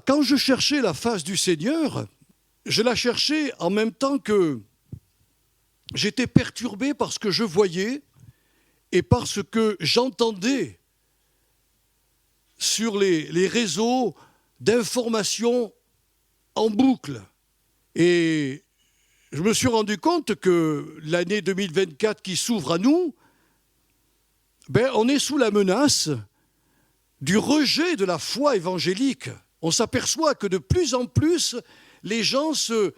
Quand je cherchais la face du Seigneur, je la cherchais en même temps que j'étais perturbé par ce que je voyais et par ce que j'entendais sur les réseaux d'information en boucle. Et je me suis rendu compte que l'année 2024 qui s'ouvre à nous, on est sous la menace du rejet de la foi évangélique. On s'aperçoit que de plus en plus, les gens il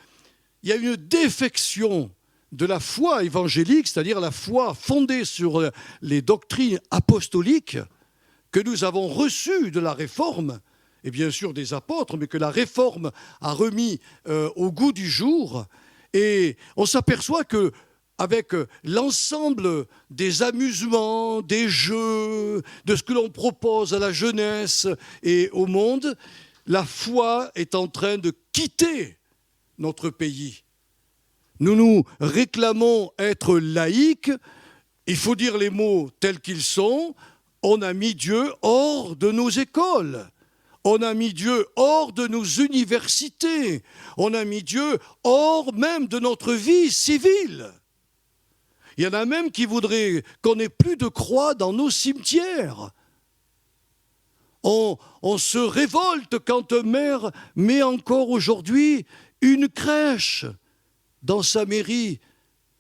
y a une défection de la foi évangélique, c'est-à-dire la foi fondée sur les doctrines apostoliques que nous avons reçues de la Réforme, et bien sûr des apôtres, mais que la Réforme a remis au goût du jour. Et on s'aperçoit que avec l'ensemble des amusements, des jeux, de ce que l'on propose à la jeunesse et au monde, la foi est en train de quitter notre pays. Nous nous réclamons être laïcs, il faut dire les mots tels qu'ils sont, on a mis Dieu hors de nos écoles. On a mis Dieu hors de nos universités. On a mis Dieu hors même de notre vie civile. Il y en a même qui voudraient qu'on n'ait plus de croix dans nos cimetières. On se révolte quand un maire met encore aujourd'hui une crèche dans sa mairie.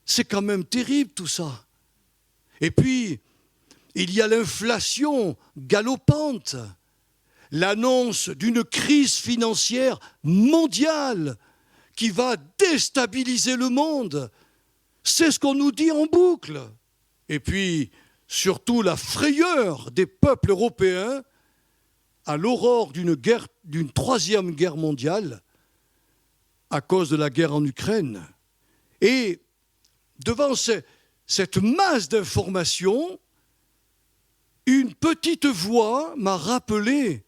C'est quand même terrible tout ça. Et puis, il y a l'inflation galopante, l'annonce d'une crise financière mondiale qui va déstabiliser le monde. C'est ce qu'on nous dit en boucle. Et puis, surtout, la frayeur des peuples européens à l'aurore d'une troisième guerre mondiale à cause de la guerre en Ukraine. Et devant cette masse d'informations, une petite voix m'a rappelé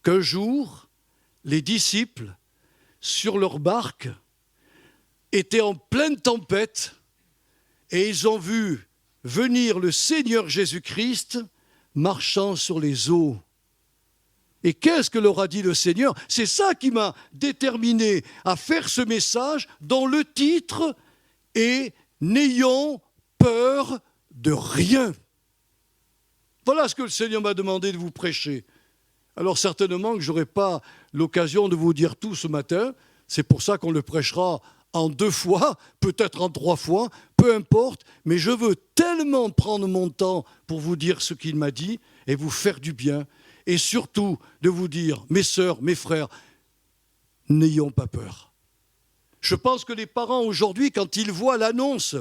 qu'un jour, les disciples, sur leur barque, étaient en pleine tempête et ils ont vu venir le Seigneur Jésus-Christ marchant sur les eaux. Et qu'est-ce que leur a dit le Seigneur? C'est ça qui m'a déterminé à faire ce message dont le titre est « N'ayons peur de rien ». Voilà ce que le Seigneur m'a demandé de vous prêcher. Alors certainement que je n'aurai pas l'occasion de vous dire tout ce matin. C'est pour ça qu'on le prêchera en 2 fois, peut-être en 3 fois, peu importe. Mais je veux tellement prendre mon temps pour vous dire ce qu'il m'a dit et vous faire du bien. Et surtout de vous dire, mes sœurs, mes frères, n'ayons pas peur. Je pense que les parents aujourd'hui, quand ils voient l'annonce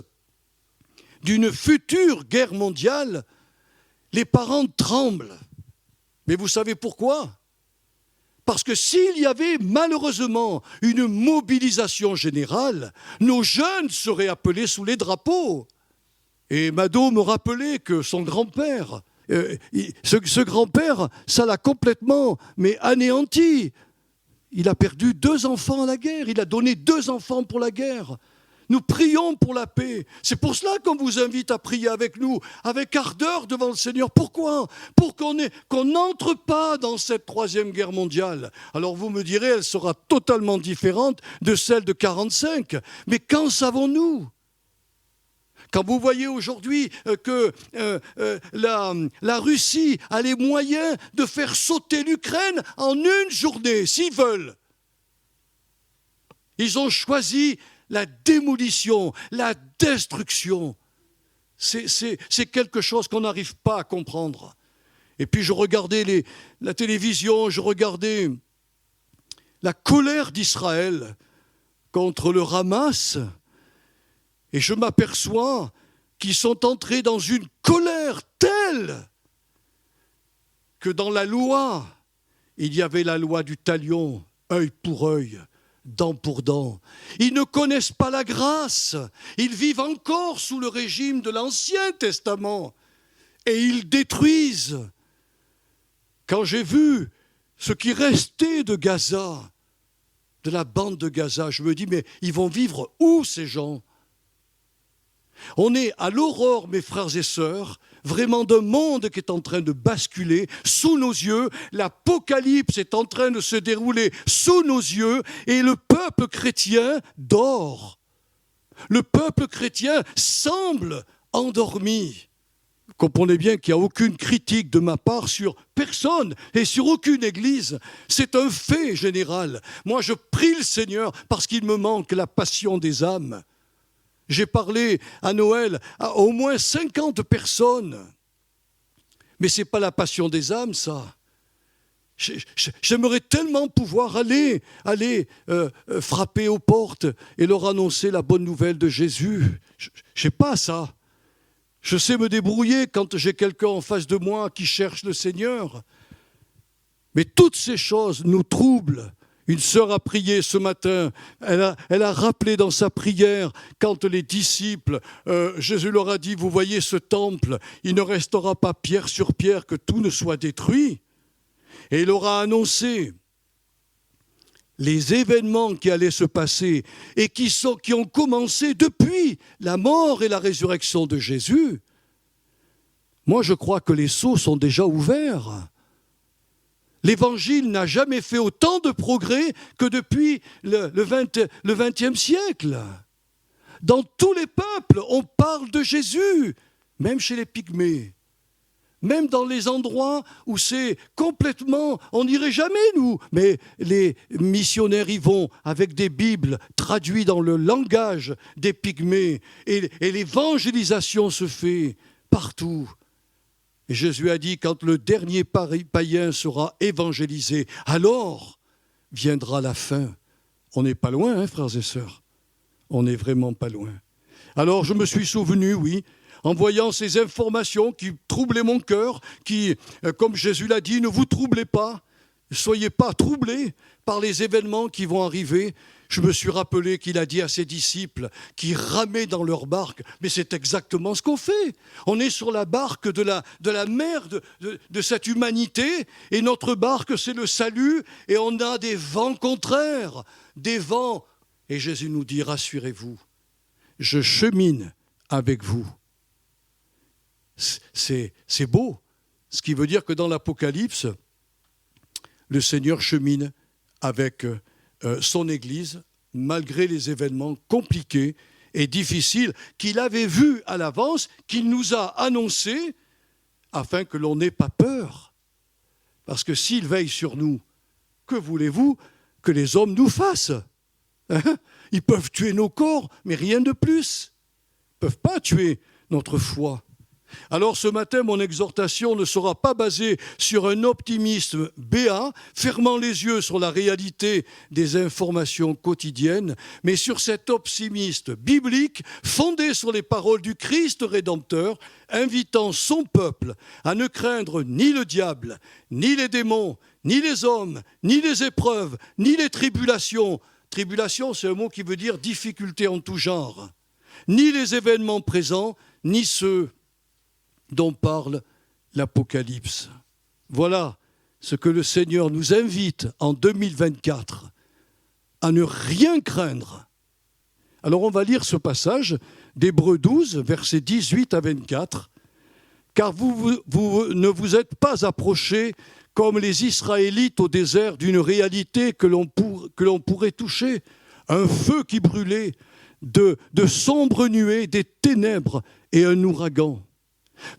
d'une future guerre mondiale, les parents tremblent. Mais vous savez pourquoi? Parce que s'il y avait malheureusement une mobilisation générale, nos jeunes seraient appelés sous les drapeaux. Et Mado me rappelait que son grand-père, ce grand-père, ça l'a complètement anéanti. Il a perdu 2 enfants à la guerre, il a donné 2 enfants pour la guerre. Nous prions pour la paix. C'est pour cela qu'on vous invite à prier avec nous, avec ardeur devant le Seigneur. Pourquoi? Pour qu'on n'entre pas dans cette 3e guerre mondiale. Alors vous me direz, elle sera totalement différente de celle de 1945. Mais qu'en savons-nous? Quand vous voyez aujourd'hui que la Russie a les moyens de faire sauter l'Ukraine en 1 journée, s'ils veulent. Ils ont choisi la démolition, la destruction. C'est quelque chose qu'on n'arrive pas à comprendre. Et puis je regardais la télévision, je regardais la colère d'Israël contre le Hamas, et je m'aperçois qu'ils sont entrés dans une colère telle que dans la loi, il y avait la loi du talion, œil pour œil, dent pour dent. Ils ne connaissent pas la grâce. Ils vivent encore sous le régime de l'Ancien Testament. Et ils détruisent. Quand j'ai vu ce qui restait de Gaza, de la bande de Gaza, je me dis, mais ils vont vivre où ces gens? On est à l'aurore, mes frères et sœurs, vraiment d'un monde qui est en train de basculer sous nos yeux. L'Apocalypse est en train de se dérouler sous nos yeux et le peuple chrétien dort. Le peuple chrétien semble endormi. Vous comprenez bien qu'il n'y a aucune critique de ma part sur personne et sur aucune église. C'est un fait général. Moi, je prie le Seigneur parce qu'il me manque la passion des âmes. J'ai parlé à Noël à au moins 50 personnes. Mais ce n'est pas la passion des âmes, ça. J'aimerais tellement pouvoir aller frapper aux portes et leur annoncer la bonne nouvelle de Jésus. Je n'ai pas ça. Je sais me débrouiller quand j'ai quelqu'un en face de moi qui cherche le Seigneur. Mais toutes ces choses nous troublent. Une sœur a prié ce matin, elle a rappelé dans sa prière, quand les disciples, Jésus leur a dit, vous voyez ce temple, il ne restera pas pierre sur pierre que tout ne soit détruit. Et il leur a annoncé les événements qui allaient se passer et qui ont commencé depuis la mort et la résurrection de Jésus. Moi, je crois que les sceaux sont déjà ouverts. L'Évangile n'a jamais fait autant de progrès que depuis le XXe siècle. Dans tous les peuples, on parle de Jésus, même chez les Pygmées. Même dans les endroits où c'est complètement... On n'irait jamais, nous. Mais les missionnaires y vont avec des Bibles traduites dans le langage des Pygmées. Et l'évangélisation se fait partout. Et Jésus a dit, quand le dernier païen sera évangélisé, alors viendra la fin. On n'est pas loin, hein, frères et sœurs. On n'est vraiment pas loin. Alors je me suis souvenu, oui, en voyant ces informations qui troublaient mon cœur, qui, comme Jésus l'a dit, ne vous troublez pas, ne soyez pas troublés par les événements qui vont arriver. Je me suis rappelé qu'il a dit à ses disciples qui ramaient dans leur barque, mais c'est exactement ce qu'on fait. On est sur la barque de la mer de cette humanité, et notre barque, c'est le salut, et on a des vents contraires, des vents. Et Jésus nous dit, rassurez-vous, je chemine avec vous. C'est beau, ce qui veut dire que dans l'Apocalypse, le Seigneur chemine avec son Église, malgré les événements compliqués et difficiles qu'il avait vus à l'avance, qu'il nous a annoncés, afin que l'on n'ait pas peur. Parce que s'il veille sur nous, que voulez-vous que les hommes nous fassent ? Ils peuvent tuer nos corps, mais rien de plus. Ils ne peuvent pas tuer notre foi. Alors ce matin, mon exhortation ne sera pas basée sur un optimisme béat, fermant les yeux sur la réalité des informations quotidiennes, mais sur cet optimisme biblique fondé sur les paroles du Christ Rédempteur, invitant son peuple à ne craindre ni le diable, ni les démons, ni les hommes, ni les épreuves, ni les tribulations. Tribulation, c'est un mot qui veut dire difficulté en tout genre. Ni les événements présents, ni ceux dont parle l'Apocalypse. Voilà ce que le Seigneur nous invite en 2024, à ne rien craindre. Alors on va lire ce passage d'Hébreux 12, versets 18 à 24. « Car vous ne vous êtes pas approchés comme les Israélites au désert d'une réalité que l'on pourrait toucher, un feu qui brûlait, de sombres nuées, des ténèbres et un ouragan.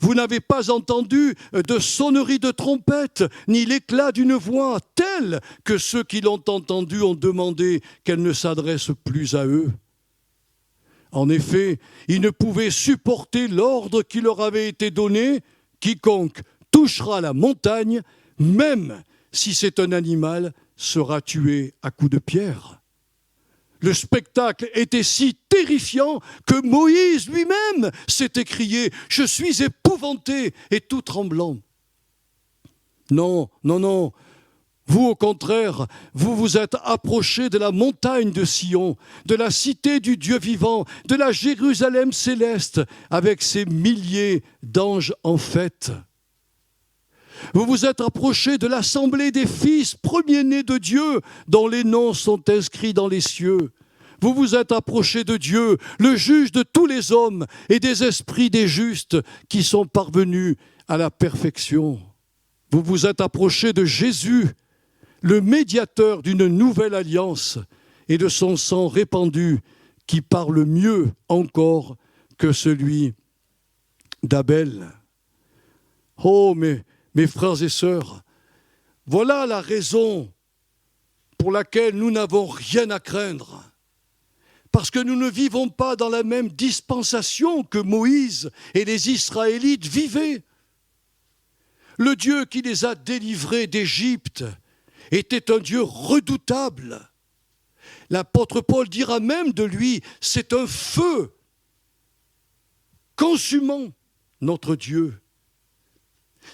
Vous n'avez pas entendu de sonnerie de trompette, ni l'éclat d'une voix telle que ceux qui l'ont entendue ont demandé qu'elle ne s'adresse plus à eux. En effet, ils ne pouvaient supporter l'ordre qui leur avait été donné. Quiconque touchera la montagne, même si c'est un animal, sera tué à coups de pierre. » Le spectacle était si terrifiant que Moïse lui-même s'est écrié « Je suis épouvanté et tout tremblant. » Non, non, non. Vous, au contraire, vous vous êtes approchés de la montagne de Sion, de la cité du Dieu vivant, de la Jérusalem céleste, avec ses milliers d'anges en fête. Vous vous êtes approchés de l'assemblée des fils premiers-nés de Dieu, dont les noms sont inscrits dans les cieux. Vous vous êtes approché de Dieu, le juge de tous les hommes et des esprits des justes qui sont parvenus à la perfection. Vous vous êtes approché de Jésus, le médiateur d'une nouvelle alliance et de son sang répandu qui parle mieux encore que celui d'Abel. Oh, mes frères et sœurs, voilà la raison pour laquelle nous n'avons rien à craindre. Parce que nous ne vivons pas dans la même dispensation que Moïse et les Israélites vivaient. Le Dieu qui les a délivrés d'Égypte était un Dieu redoutable. L'apôtre Paul dira même de lui, c'est un feu consumant notre Dieu.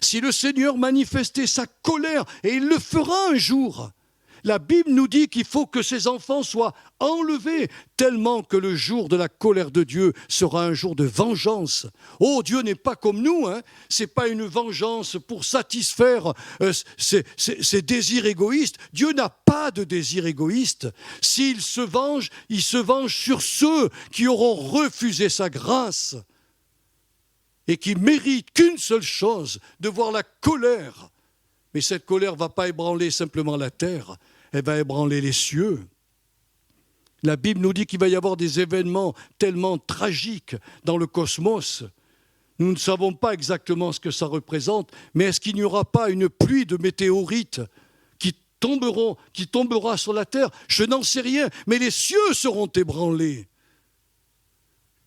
Si le Seigneur manifestait sa colère, et il le fera un jour, la Bible nous dit qu'il faut que ses enfants soient enlevés, tellement que le jour de la colère de Dieu sera un jour de vengeance. Oh, Dieu n'est pas comme nous, ce n'est pas une vengeance pour satisfaire ses désirs égoïstes. Dieu n'a pas de désir égoïste. S'il se venge, il se venge sur ceux qui auront refusé sa grâce et qui méritent qu'une seule chose, de voir la colère. Mais cette colère ne va pas ébranler simplement la terre, elle va ébranler les cieux. La Bible nous dit qu'il va y avoir des événements tellement tragiques dans le cosmos. Nous ne savons pas exactement ce que ça représente, mais est-ce qu'il n'y aura pas une pluie de météorites qui tombera sur la terre? Je n'en sais rien, mais les cieux seront ébranlés.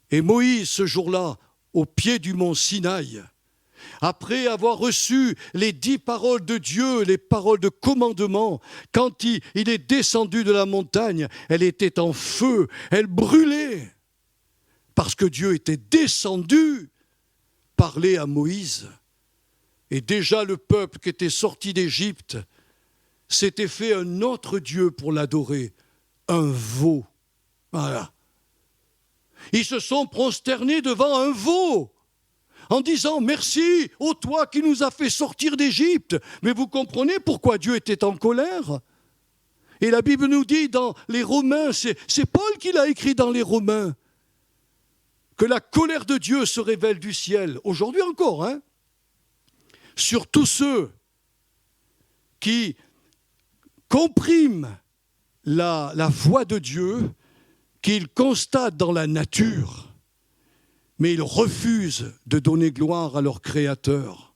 Et Moïse, ce jour-là, au pied du mont Sinaï, après avoir reçu les 10 paroles de Dieu, les paroles de commandement, quand il est descendu de la montagne, elle était en feu, elle brûlait, parce que Dieu était descendu parler à Moïse. Et déjà le peuple qui était sorti d'Égypte s'était fait un autre Dieu pour l'adorer, un veau. Voilà. Ils se sont prosternés devant un veau, en disant « Merci, ô toi qui nous as fait sortir d'Égypte ». Mais vous comprenez pourquoi Dieu était en colère? Et la Bible nous dit dans les Romains, c'est Paul qui l'a écrit dans les Romains, que la colère de Dieu se révèle du ciel, aujourd'hui encore, sur tous ceux qui compriment la voix de Dieu, qu'ils constatent dans la nature, mais ils refusent de donner gloire à leur Créateur.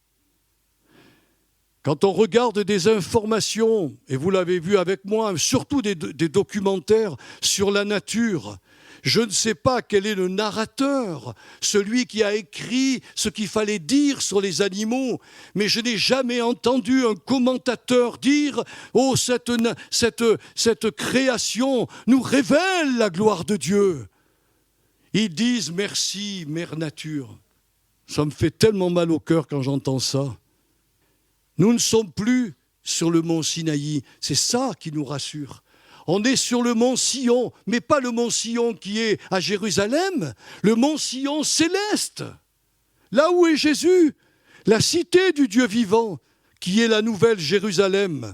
Quand on regarde des informations, et vous l'avez vu avec moi, surtout des documentaires sur la nature, je ne sais pas quel est le narrateur, celui qui a écrit ce qu'il fallait dire sur les animaux, mais je n'ai jamais entendu un commentateur dire « Oh, cette création nous révèle la gloire de Dieu ». Ils disent « Merci, Mère Nature ». Ça me fait tellement mal au cœur quand j'entends ça. Nous ne sommes plus sur le mont Sinaï, c'est ça qui nous rassure. On est sur le mont Sion, mais pas le mont Sion qui est à Jérusalem, le mont Sion céleste, là où est Jésus, la cité du Dieu vivant, qui est la nouvelle Jérusalem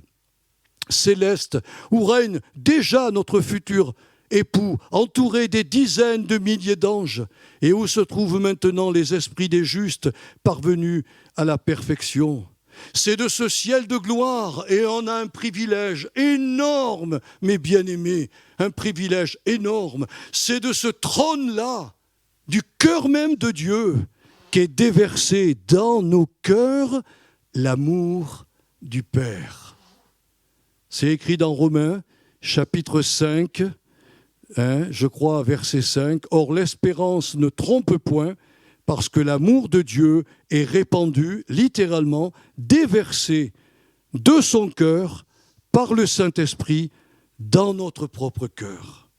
céleste, où règne déjà notre futur époux, entouré des dizaines de milliers d'anges, et où se trouvent maintenant les esprits des justes parvenus à la perfection. C'est de ce ciel de gloire, et on a un privilège énorme, mes bien-aimés, un privilège énorme. C'est de ce trône-là, du cœur même de Dieu, qu'est déversé dans nos cœurs l'amour du Père. C'est écrit dans Romains, chapitre 5, je crois, verset 5. « Or, l'espérance ne trompe point, parce que l'amour de Dieu est répandu, littéralement, déversé de son cœur par le Saint-Esprit dans notre propre cœur. »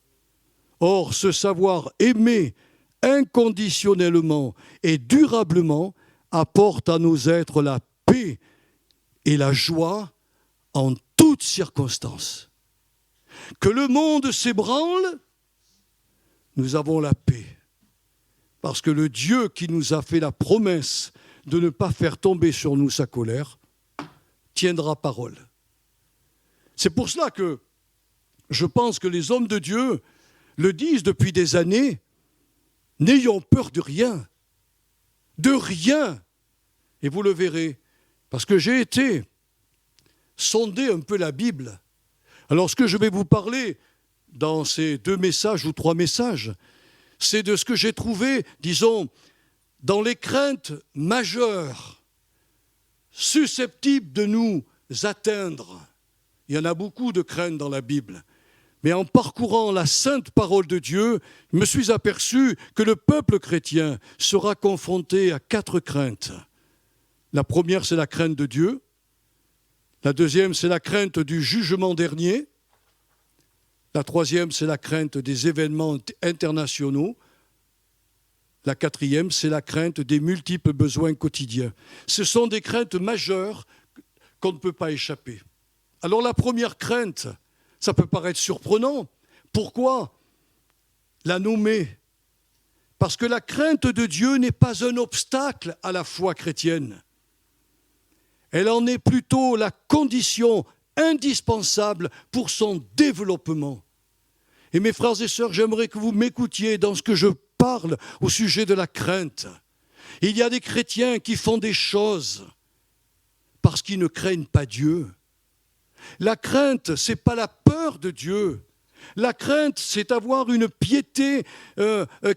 Or, ce savoir aimer inconditionnellement et durablement apporte à nos êtres la paix et la joie en toutes circonstances. Que le monde s'ébranle, nous avons la paix. Parce que le Dieu qui nous a fait la promesse de ne pas faire tomber sur nous sa colère, tiendra parole. C'est pour cela que je pense que les hommes de Dieu le disent depuis des années, n'ayons peur de rien. De rien. Et vous le verrez, parce que j'ai été sonder un peu la Bible. Alors ce que je vais vous parler dans ces 2 messages ou 3 messages, c'est de ce que j'ai trouvé, disons, dans les craintes majeures, susceptibles de nous atteindre. Il y en a beaucoup de craintes dans la Bible. Mais en parcourant la sainte parole de Dieu, je me suis aperçu que le peuple chrétien sera confronté à 4 craintes. La première, c'est la crainte de Dieu. La deuxième, c'est la crainte du jugement dernier. La troisième, c'est la crainte des événements internationaux. La quatrième, c'est la crainte des multiples besoins quotidiens. Ce sont des craintes majeures qu'on ne peut pas échapper. Alors la première crainte, ça peut paraître surprenant. Pourquoi la nommer? Parce que la crainte de Dieu n'est pas un obstacle à la foi chrétienne. Elle en est plutôt la condition indispensable pour son développement. Et mes frères et sœurs, j'aimerais que vous m'écoutiez dans ce que je parle au sujet de la crainte. Il y a des chrétiens qui font des choses parce qu'ils ne craignent pas Dieu. La crainte, ce n'est pas la peur de Dieu. La crainte, c'est avoir une piété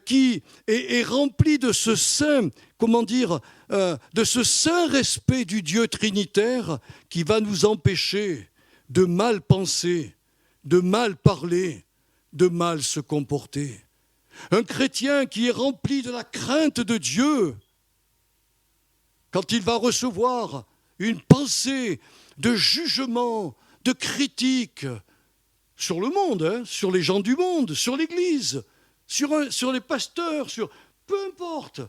qui est remplie de ce saint, de ce saint respect du Dieu trinitaire qui va nous empêcher de mal penser, de mal parler, de mal se comporter. Un chrétien qui est rempli de la crainte de Dieu, quand il va recevoir une pensée de jugement, de critique sur le monde, sur les gens du monde, sur l'Église, sur les pasteurs, peu importe.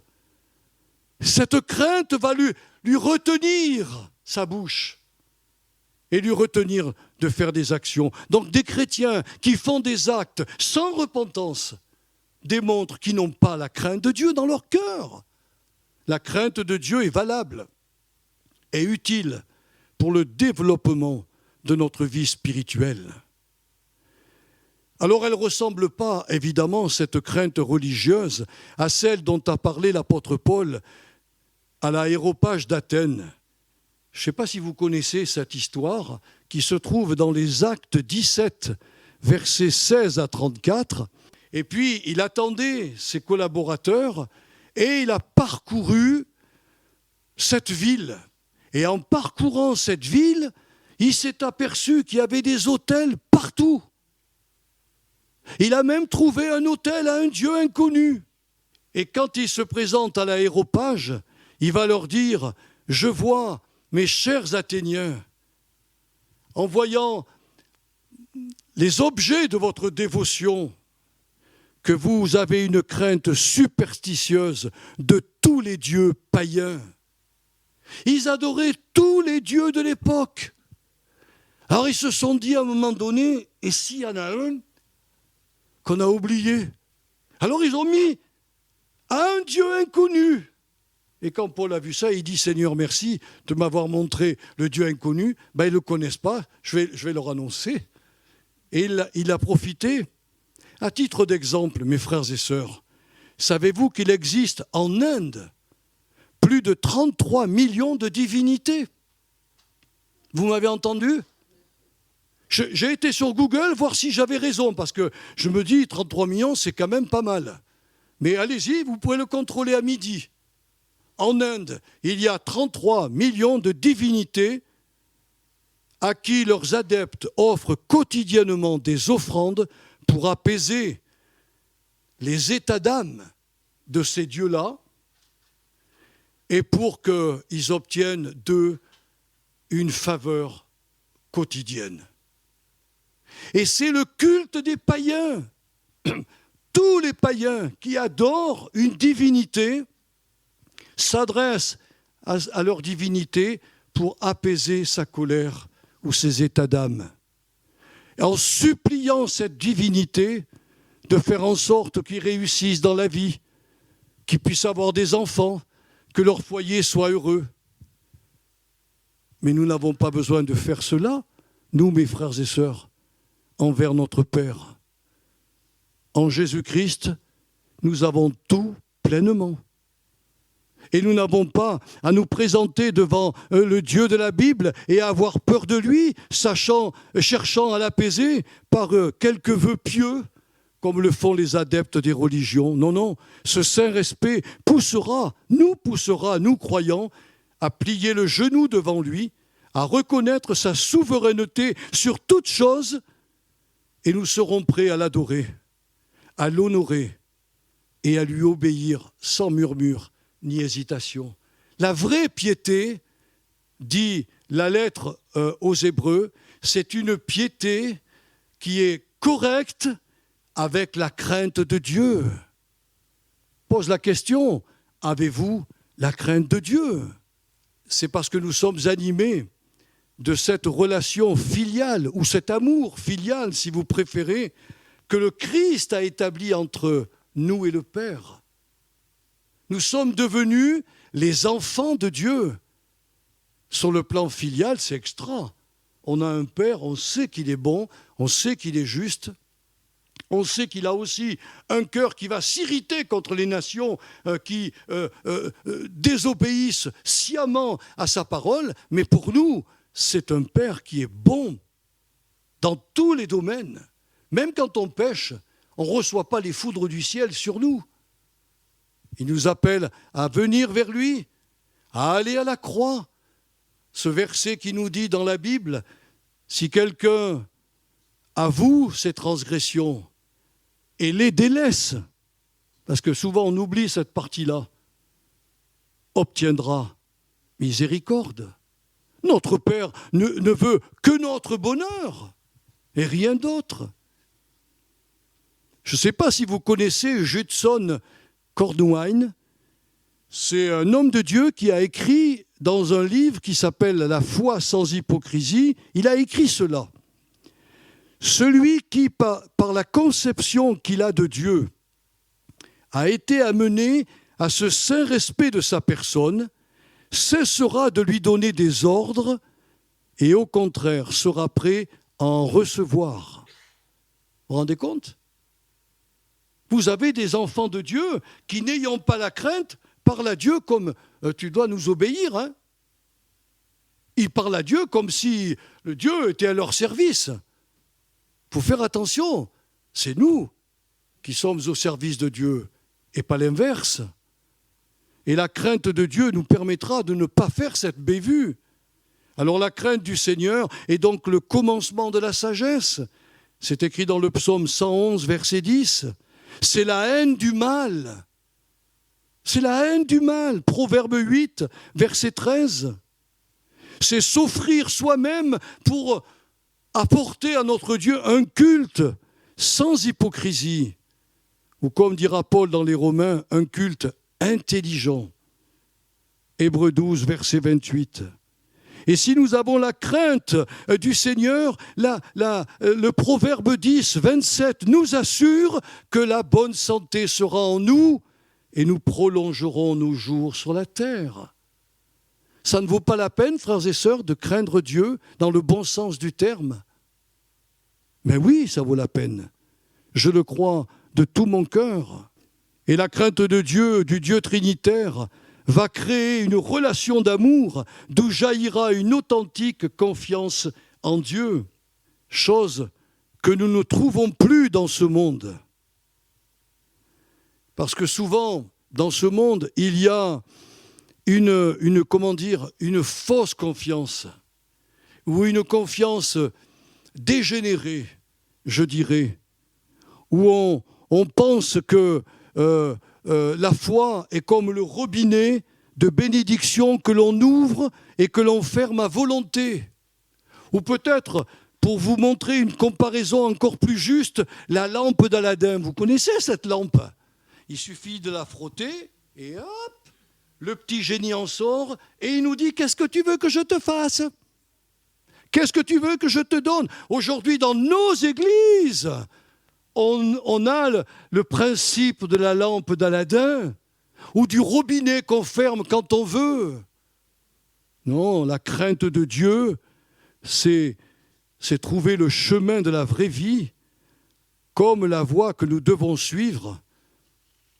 Cette crainte va lui retenir sa bouche et lui retenir de faire des actions. Donc des chrétiens qui font des actes sans repentance démontrent qu'ils n'ont pas la crainte de Dieu dans leur cœur. La crainte de Dieu est valable et utile pour le développement de notre vie spirituelle. Alors elle ne ressemble pas, évidemment, cette crainte religieuse, à celle dont a parlé l'apôtre Paul à l'aéropage d'Athènes. Je ne sais pas si vous connaissez cette histoire qui se trouve dans les Actes 17, versets 16 à 34. Et puis, il attendait ses collaborateurs et il a parcouru cette ville. Et en parcourant cette ville, il s'est aperçu qu'il y avait des autels partout. Il a même trouvé un autel à un Dieu inconnu. Et quand il se présente à l'aéropage, il va leur dire « Je vois, mes chers Athéniens, en voyant les objets de votre dévotion, que vous avez une crainte superstitieuse de tous les dieux païens. » Ils adoraient tous les dieux de l'époque. Alors ils se sont dit à un moment donné, et s'il y en a un qu'on a oublié? Alors ils ont mis à un Dieu inconnu. Et quand Paul a vu ça, il dit « Seigneur, merci de m'avoir montré le Dieu inconnu. » Ils ne le connaissent pas, je vais leur annoncer. Et il a profité. À titre d'exemple, mes frères et sœurs, savez-vous qu'il existe en Inde plus de 33 millions de divinités? Vous m'avez entendu? J'ai été sur Google voir si j'avais raison, parce que je me dis 33 millions, c'est quand même pas mal. Mais allez-y, vous pouvez le contrôler à midi. En Inde, il y a 33 millions de divinités à qui leurs adeptes offrent quotidiennement des offrandes pour apaiser les états d'âme de ces dieux-là et pour qu'ils obtiennent d'eux une faveur quotidienne. Et c'est le culte des païens. Tous les païens qui adorent une divinité s'adressent à leur divinité pour apaiser sa colère ou ses états d'âme. En suppliant cette divinité de faire en sorte qu'ils réussissent dans la vie, qu'ils puissent avoir des enfants, que leur foyer soit heureux. Mais nous n'avons pas besoin de faire cela, nous, mes frères et sœurs, envers notre Père. En Jésus-Christ, nous avons tout pleinement. Et nous n'avons pas à nous présenter devant le Dieu de la Bible et à avoir peur de lui, cherchant à l'apaiser par quelques vœux pieux, comme le font les adeptes des religions. Non, non, ce saint respect nous poussera, nous croyants, à plier le genou devant lui, à reconnaître sa souveraineté sur toute chose, et nous serons prêts à l'adorer, à l'honorer et à lui obéir sans murmure ni hésitation. La vraie piété, dit la lettre aux Hébreux, c'est une piété qui est correcte avec la crainte de Dieu. Pose la question, avez-vous la crainte de Dieu? C'est parce que nous sommes animés de cette relation filiale, ou cet amour filial, si vous préférez, que le Christ a établi entre nous et le Père. Nous sommes devenus les enfants de Dieu. Sur le plan filial, c'est extra. On a un Père, on sait qu'il est bon, on sait qu'il est juste, on sait qu'il a aussi un cœur qui va s'irriter contre les nations qui désobéissent sciemment à sa parole, mais pour nous, c'est un Père qui est bon dans tous les domaines. Même quand on pêche, on ne reçoit pas les foudres du ciel sur nous. Il nous appelle à venir vers lui, à aller à la croix. Ce verset qui nous dit dans la Bible, si quelqu'un avoue ses transgressions et les délaisse, parce que souvent on oublie cette partie-là, obtiendra miséricorde. Notre Père ne veut que notre bonheur et rien d'autre. Je ne sais pas si vous connaissez Judson Cornwine. C'est un homme de Dieu qui a écrit dans un livre qui s'appelle « La foi sans hypocrisie », il a écrit cela. Celui qui, par la conception qu'il a de Dieu, a été amené à ce saint respect de sa personne, cessera de lui donner des ordres et au contraire sera prêt à en recevoir. Vous vous rendez compte ? Vous avez des enfants de Dieu qui, n'ayant pas la crainte, parlent à Dieu comme tu dois nous obéir. Hein. Ils parlent à Dieu comme si le Dieu était à leur service. Il faut faire attention, c'est nous qui sommes au service de Dieu et pas l'inverse. Et la crainte de Dieu nous permettra de ne pas faire cette bévue. Alors la crainte du Seigneur est donc le commencement de la sagesse. C'est écrit dans le psaume 111, verset 10. C'est la haine du mal. C'est la haine du mal. Proverbe 8, verset 13. C'est s'offrir soi-même pour apporter à notre Dieu un culte sans hypocrisie. Ou comme dira Paul dans les Romains, un culte intelligent. Hébreux 12, verset 28. Et si nous avons la crainte du Seigneur, le Proverbe 10, 27 nous assure que la bonne santé sera en nous et nous prolongerons nos jours sur la terre. Ça ne vaut pas la peine, frères et sœurs, de craindre Dieu dans le bon sens du terme. Mais oui, ça vaut la peine. Je le crois de tout mon cœur. Et la crainte de Dieu, du Dieu trinitaire, va créer une relation d'amour d'où jaillira une authentique confiance en Dieu, chose que nous ne trouvons plus dans ce monde. Parce que souvent, dans ce monde, il y a une fausse confiance, ou une confiance dégénérée, je dirais, où on pense que la foi est comme le robinet de bénédiction que l'on ouvre et que l'on ferme à volonté. Ou peut-être, pour vous montrer une comparaison encore plus juste, la lampe d'Aladin. Vous connaissez cette lampe ? Il suffit de la frotter et hop, le petit génie en sort et il nous dit « Qu'est-ce que tu veux que je te fasse ? Qu'est-ce que tu veux que je te donne ?» Aujourd'hui, dans nos églises, on a le principe de la lampe d'Aladin ou du robinet qu'on ferme quand on veut. Non, la crainte de Dieu, c'est trouver le chemin de la vraie vie comme la voie que nous devons suivre,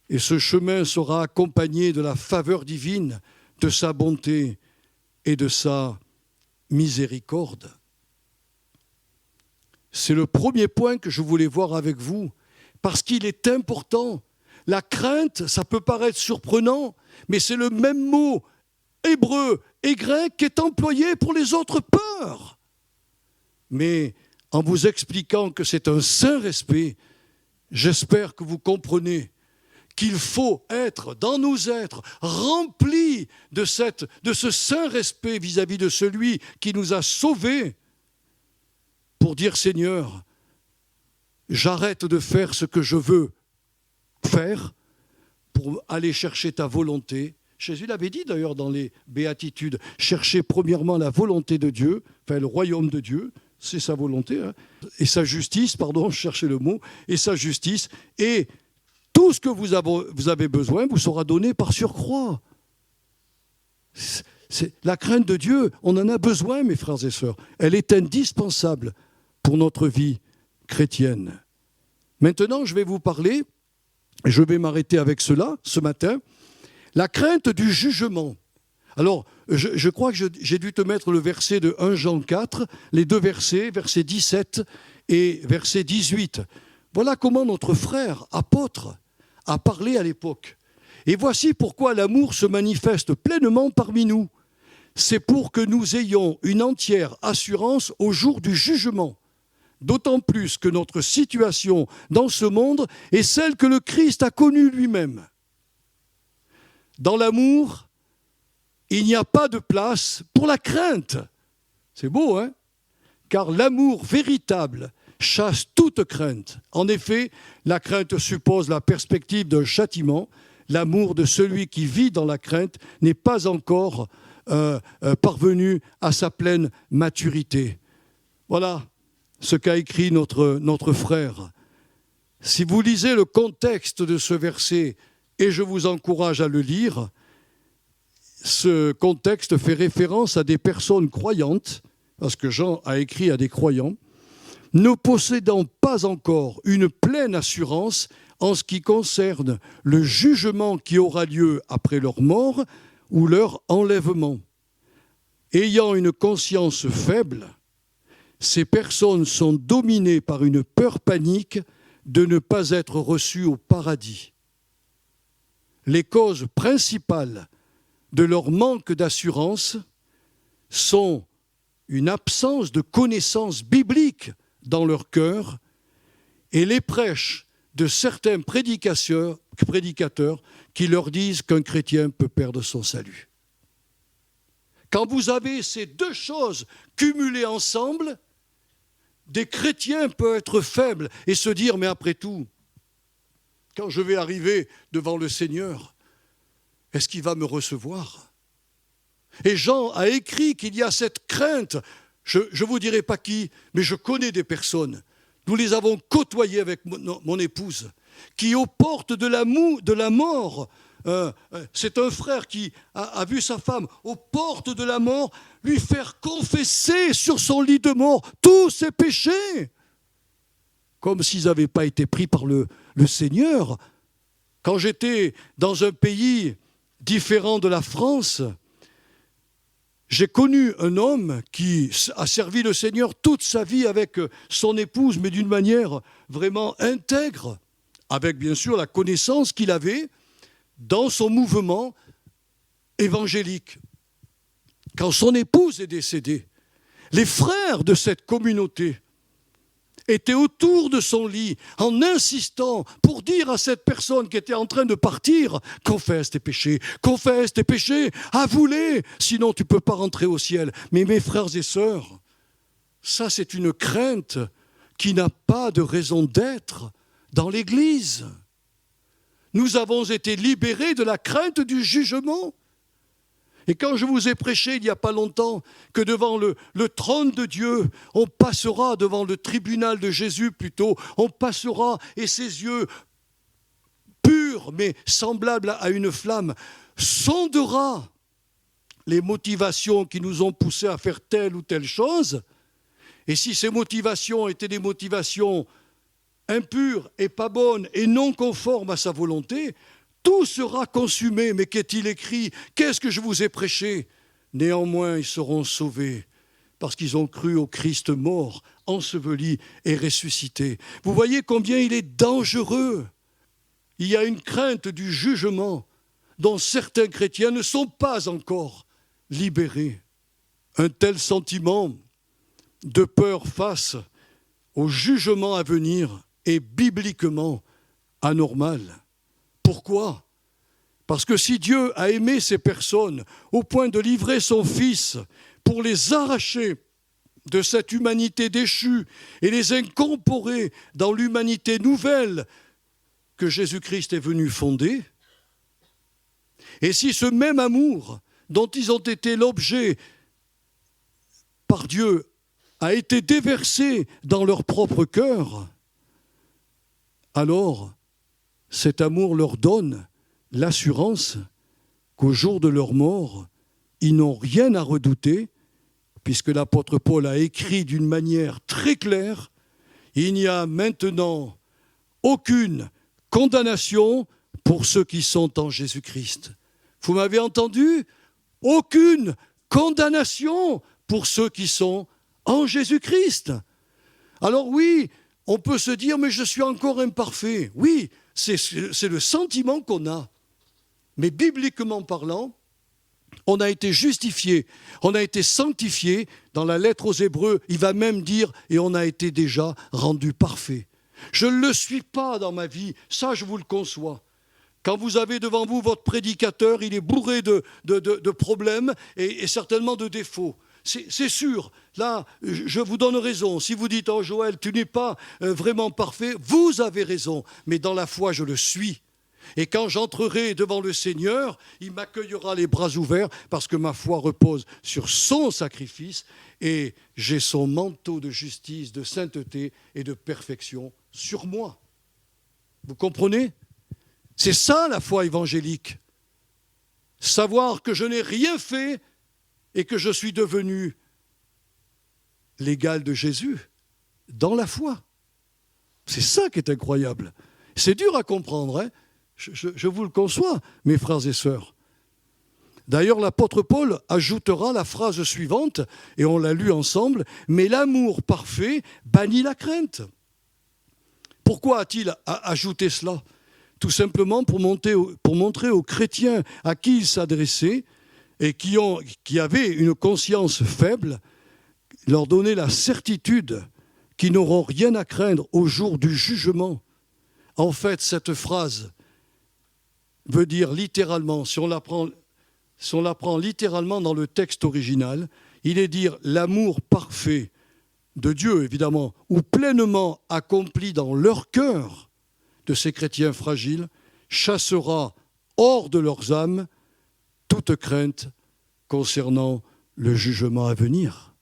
et ce chemin sera accompagné de la faveur divine, de sa bonté et de sa miséricorde. C'est le premier point que je voulais voir avec vous, parce qu'il est important. La crainte, ça peut paraître surprenant, mais c'est le même mot hébreu et grec qui est employé pour les autres peurs. Mais en vous expliquant que c'est un saint respect, j'espère que vous comprenez qu'il faut être, dans nos êtres, remplis de ce saint respect vis-à-vis de celui qui nous a sauvés, pour dire, Seigneur, j'arrête de faire ce que je veux faire pour aller chercher ta volonté. Jésus l'avait dit d'ailleurs dans les béatitudes, cherchez premièrement la volonté de Dieu, enfin le royaume de Dieu, c'est sa volonté, hein, et sa justice, pardon, cherchez le mot, et sa justice, et tout ce que vous avez besoin vous sera donné par surcroît. C'est la crainte de Dieu, on en a besoin, mes frères et sœurs. Elle est indispensable pour notre vie chrétienne. Maintenant, je vais vous parler, et je vais m'arrêter avec cela ce matin, la crainte du jugement. Alors, je crois que j'ai dû te mettre le verset de 1 Jean 4, les deux versets, verset 17 et verset 18. Voilà comment notre frère apôtre a parlé à l'époque. Et voici pourquoi l'amour se manifeste pleinement parmi nous. C'est pour que nous ayons une entière assurance au jour du jugement. D'autant plus que notre situation dans ce monde est celle que le Christ a connue lui-même. Dans l'amour, il n'y a pas de place pour la crainte. C'est beau, hein ? Car l'amour véritable chasse toute crainte. En effet, la crainte suppose la perspective d'un châtiment. L'amour de celui qui vit dans la crainte n'est pas encore parvenu à sa pleine maturité. Voilà ce qu'a écrit notre frère. Si vous lisez le contexte de ce verset, et je vous encourage à le lire, ce contexte fait référence à des personnes croyantes, parce que Jean a écrit à des croyants, ne possédant pas encore une pleine assurance en ce qui concerne le jugement qui aura lieu après leur mort ou leur enlèvement. Ayant une conscience faible, ces personnes sont dominées par une peur panique de ne pas être reçues au paradis. Les causes principales de leur manque d'assurance sont une absence de connaissances bibliques dans leur cœur et les prêches de certains prédicateurs qui leur disent qu'un chrétien peut perdre son salut. Quand vous avez ces deux choses cumulées ensemble, des chrétiens peuvent être faibles et se dire, mais après tout, quand je vais arriver devant le Seigneur, est-ce qu'il va me recevoir ? Et Jean a écrit qu'il y a cette crainte, je ne vous dirai pas qui, mais je connais des personnes, nous les avons côtoyées avec mon épouse, qui aux portes de la mort, c'est un frère qui a vu sa femme aux portes de la mort lui faire confesser sur son lit de mort tous ses péchés, comme s'ils n'avaient pas été pris par le Seigneur. Quand j'étais dans un pays différent de la France, j'ai connu un homme qui a servi le Seigneur toute sa vie avec son épouse, mais d'une manière vraiment intègre, avec bien sûr la connaissance qu'il avait dans son mouvement évangélique. Quand son épouse est décédée, les frères de cette communauté étaient autour de son lit en insistant pour dire à cette personne qui était en train de partir, confesse tes péchés, avoue-les, sinon tu ne peux pas rentrer au ciel. Mais mes frères et sœurs, ça c'est une crainte qui n'a pas de raison d'être dans l'Église. Nous avons été libérés de la crainte du jugement. Et quand je vous ai prêché il n'y a pas longtemps que devant le trône de Dieu, on passera devant le tribunal de Jésus plutôt, on passera et ses yeux purs mais semblables à une flamme sondera les motivations qui nous ont poussés à faire telle ou telle chose. Et si ces motivations étaient des motivations impure et pas bonne et non conforme à sa volonté, tout sera consumé. Mais qu'est-il écrit? Qu'est-ce que je vous ai prêché? Néanmoins, ils seront sauvés parce qu'ils ont cru au Christ mort, enseveli et ressuscité. Vous voyez combien il est dangereux. Il y a une crainte du jugement dont certains chrétiens ne sont pas encore libérés. Un tel sentiment de peur face au jugement à venir est bibliquement anormal. Pourquoi? Parce que si Dieu a aimé ces personnes au point de livrer son Fils pour les arracher de cette humanité déchue et les incorporer dans l'humanité nouvelle que Jésus-Christ est venu fonder, et si ce même amour dont ils ont été l'objet par Dieu a été déversé dans leur propre cœur, alors cet amour leur donne l'assurance qu'au jour de leur mort, ils n'ont rien à redouter, puisque l'apôtre Paul a écrit d'une manière très claire, il n'y a maintenant aucune condamnation pour ceux qui sont en Jésus-Christ. Vous m'avez entendu? Aucune condamnation pour ceux qui sont en Jésus-Christ. Alors oui, on peut se dire, mais je suis encore imparfait. Oui, c'est le sentiment qu'on a. Mais bibliquement parlant, on a été justifié, on a été sanctifié. Dans la lettre aux Hébreux, il va même dire, et on a été déjà rendu parfait. Je ne le suis pas dans ma vie, ça je vous le conçois. Quand vous avez devant vous votre prédicateur, il est bourré de problèmes et certainement de défauts. C'est sûr, là, je vous donne raison. Si vous dites, oh Joël, tu n'es pas vraiment parfait, vous avez raison. Mais dans la foi, je le suis. Et quand j'entrerai devant le Seigneur, il m'accueillera les bras ouverts parce que ma foi repose sur son sacrifice et j'ai son manteau de justice, de sainteté et de perfection sur moi. Vous comprenez? C'est ça la foi évangélique. Savoir que je n'ai rien fait et que je suis devenu l'égal de Jésus dans la foi. C'est ça qui est incroyable. C'est dur à comprendre, hein? Je vous le conçois, mes frères et sœurs. D'ailleurs, l'apôtre Paul ajoutera la phrase suivante, et on l'a lu ensemble, « Mais l'amour parfait bannit la crainte ». Pourquoi a-t-il ajouté cela? Tout simplement pour montrer aux chrétiens à qui il s'adressait et qui avaient une conscience faible, leur donner la certitude qu'ils n'auront rien à craindre au jour du jugement. En fait, cette phrase veut dire littéralement, si on la prend littéralement dans le texte original, il est dire l'amour parfait de Dieu, évidemment, ou pleinement accompli dans leur cœur de ces chrétiens fragiles, chassera hors de leurs âmes toute crainte concernant le jugement à venir.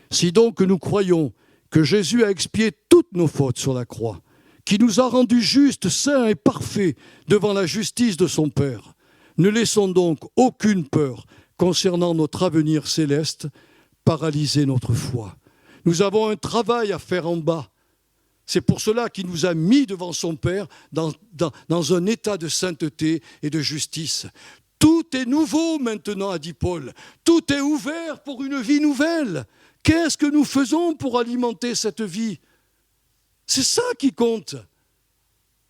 Si donc nous croyons que Jésus a expié toutes nos fautes sur la croix, qui nous a rendus justes, saints et parfaits devant la justice de son Père, ne laissons donc aucune peur concernant notre avenir céleste paralyser notre foi. Nous avons un travail à faire en bas. C'est pour cela qu'il nous a mis devant son Père dans un état de sainteté et de justice. Tout est nouveau maintenant, a dit Paul. Tout est ouvert pour une vie nouvelle. Qu'est-ce que nous faisons pour alimenter cette vie? C'est ça qui compte.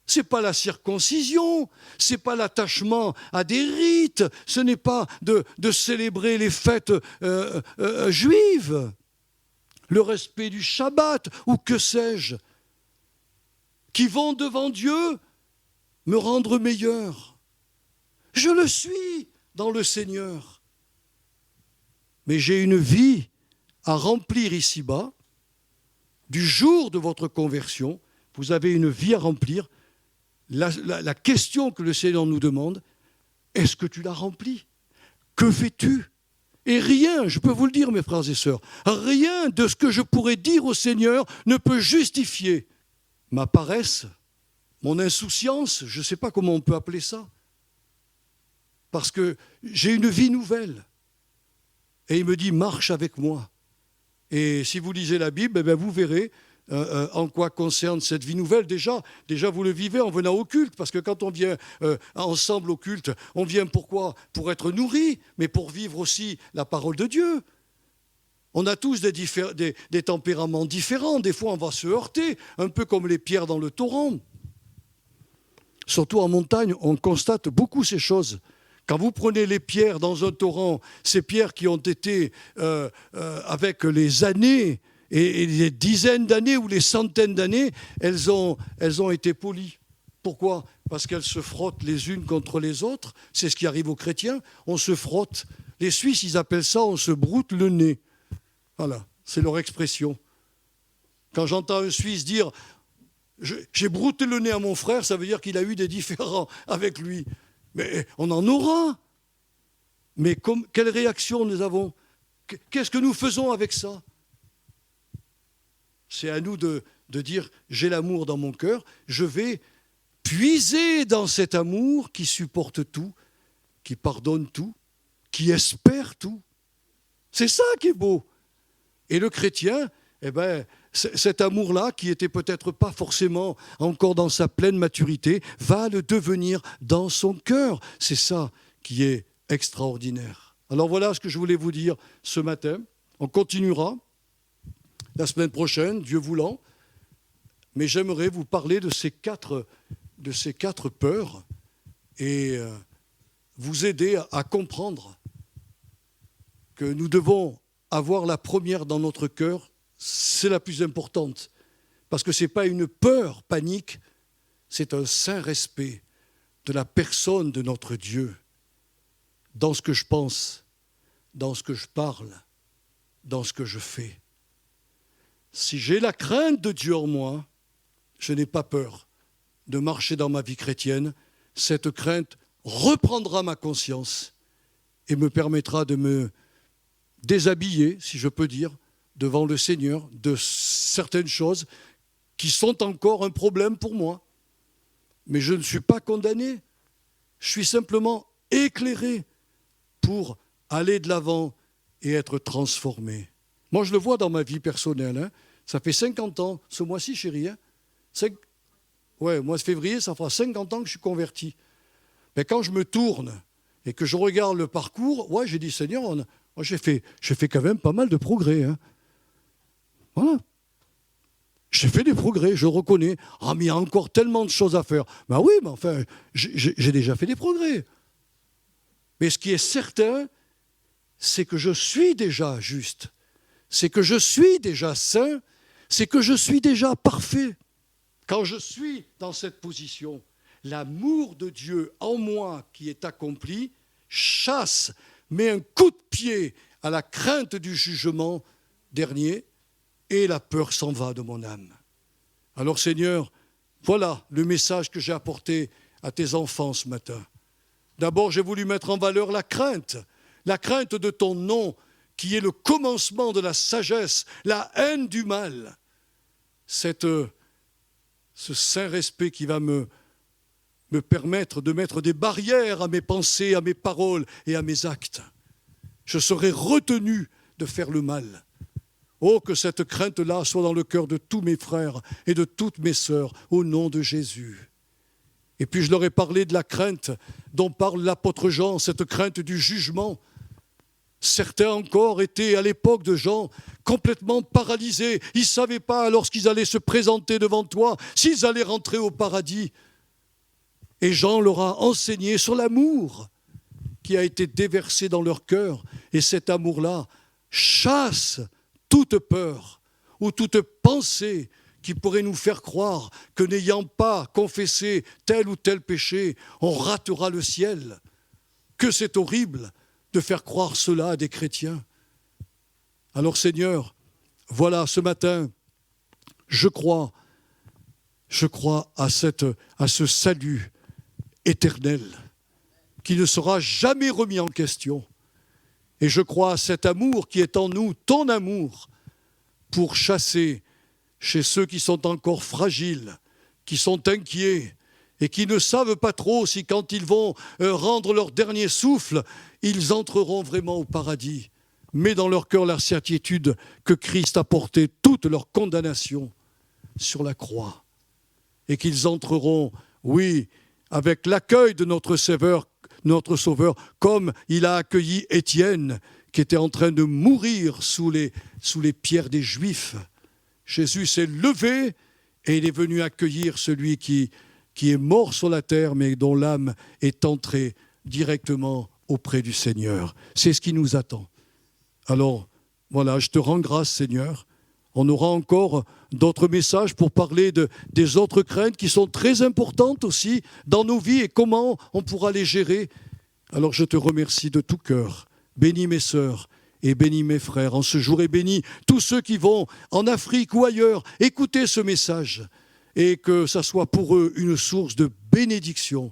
Ce n'est pas la circoncision, ce n'est pas l'attachement à des rites, ce n'est pas de célébrer les fêtes juives, le respect du Shabbat ou que sais-je, qui vont devant Dieu me rendre meilleur. Je le suis dans le Seigneur. Mais j'ai une vie à remplir ici-bas. Du jour de votre conversion, vous avez une vie à remplir. La question que le Seigneur nous demande, est-ce que tu l'as remplie? Que fais-tu? Et rien, je peux vous le dire mes frères et sœurs, rien de ce que je pourrais dire au Seigneur ne peut justifier ma paresse, mon insouciance, je ne sais pas comment on peut appeler ça, parce que j'ai une vie nouvelle. Et il me dit, marche avec moi. Et si vous lisez la Bible, eh bien vous verrez, en quoi concerne cette vie nouvelle. Déjà, vous le vivez en venant au culte, parce que quand on vient ensemble au culte, on vient pourquoi? Pour être nourri, mais pour vivre aussi la parole de Dieu. On a tous des tempéraments différents. Des fois, on va se heurter, un peu comme les pierres dans le torrent. Surtout en montagne, on constate beaucoup ces choses. Quand vous prenez les pierres dans un torrent, ces pierres qui ont été avec les années, et les dizaines d'années ou les centaines d'années, elles ont été polies. Pourquoi? Parce qu'elles se frottent les unes contre les autres. C'est ce qui arrive aux chrétiens. On se frotte. Les Suisses, ils appellent ça, on se broute le nez. Voilà, c'est leur expression. Quand j'entends un Suisse dire « j'ai brouté le nez à mon frère », ça veut dire qu'il a eu des différends avec lui. Mais on en aura. Mais quelle réaction nous avons? Qu'est-ce que nous faisons avec ça? C'est à nous de dire « j'ai l'amour dans mon cœur, je vais puiser dans cet amour qui supporte tout, qui pardonne tout, qui espère tout ». C'est ça qui est beau. Et le chrétien, cet amour-là, qui n'était peut-être pas forcément encore dans sa pleine maturité, va le devenir dans son cœur. C'est ça qui est extraordinaire. Alors voilà ce que je voulais vous dire ce matin. On continuera la semaine prochaine, Dieu voulant. Mais j'aimerais vous parler de ces quatre peurs et vous aider à comprendre que nous devons avoir la première dans notre cœur, c'est la plus importante. Parce que ce n'est pas une peur panique, c'est un saint respect de la personne de notre Dieu, dans ce que je pense, dans ce que je parle, dans ce que je fais. Si j'ai la crainte de Dieu en moi, je n'ai pas peur de marcher dans ma vie chrétienne. Cette crainte reprendra ma conscience et me permettra de me déshabiller, si je peux dire, devant le Seigneur de certaines choses qui sont encore un problème pour moi. Mais je ne suis pas condamné. Je suis simplement éclairé pour aller de l'avant et être transformé. Moi, je le vois dans ma vie personnelle. Hein. Ça fait 50 ans, ce mois-ci, chérie. Hein. Mois de février, ça fera 50 ans que je suis converti. Mais quand je me tourne et que je regarde le parcours, j'ai dit, Seigneur, j'ai fait quand même pas mal de progrès. Hein. Voilà. J'ai fait des progrès, je reconnais. Ah, mais il y a encore tellement de choses à faire. Ben oui, mais enfin, j'ai déjà fait des progrès. Mais ce qui est certain, c'est que je suis déjà juste. C'est que je suis déjà saint. C'est que je suis déjà parfait. Quand je suis dans cette position, l'amour de Dieu en moi qui est accompli chasse, met un coup de pied à la crainte du jugement dernier et la peur s'en va de mon âme. Alors Seigneur, voilà le message que j'ai apporté à tes enfants ce matin. D'abord, j'ai voulu mettre en valeur la crainte de ton nom qui est le commencement de la sagesse, la haine du mal. Ce saint respect qui va me permettre de mettre des barrières à mes pensées, à mes paroles et à mes actes. Je serai retenu de faire le mal. Oh, que cette crainte-là soit dans le cœur de tous mes frères et de toutes mes sœurs, au nom de Jésus. Et puis je leur ai parlé de la crainte dont parle l'apôtre Jean, cette crainte du jugement. Certains encore étaient à l'époque de Jean complètement paralysés. Ils ne savaient pas lorsqu'ils allaient se présenter devant toi, s'ils allaient rentrer au paradis. Et Jean leur a enseigné sur l'amour qui a été déversé dans leur cœur. Et cet amour-là chasse toute peur ou toute pensée qui pourrait nous faire croire que n'ayant pas confessé tel ou tel péché, on ratera le ciel. Que c'est horrible de faire croire cela à des chrétiens. Alors Seigneur, voilà ce matin, je crois à ce salut éternel qui ne sera jamais remis en question. Et je crois à cet amour qui est en nous, ton amour, pour chasser chez ceux qui sont encore fragiles, qui sont inquiets et qui ne savent pas trop si quand ils vont rendre leur dernier souffle, ils entreront vraiment au paradis. Mets dans leur cœur la certitude que Christ a porté toute leur condamnation sur la croix. Et qu'ils entreront, oui, avec l'accueil de notre Sauveur, comme il a accueilli Étienne, qui était en train de mourir sous les pierres des Juifs. Jésus s'est levé et il est venu accueillir celui qui est mort sur la terre, mais dont l'âme est entrée directement auprès du Seigneur. C'est ce qui nous attend. Alors, voilà, je te rends grâce, Seigneur. On aura encore d'autres messages pour parler des autres craintes qui sont très importantes aussi dans nos vies et comment on pourra les gérer. Alors, je te remercie de tout cœur. Bénis mes sœurs et bénis mes frères en ce jour et bénis tous ceux qui vont en Afrique ou ailleurs écouter ce message et que ça soit pour eux une source de bénédiction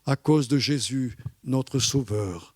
à cause de Jésus, notre Sauveur.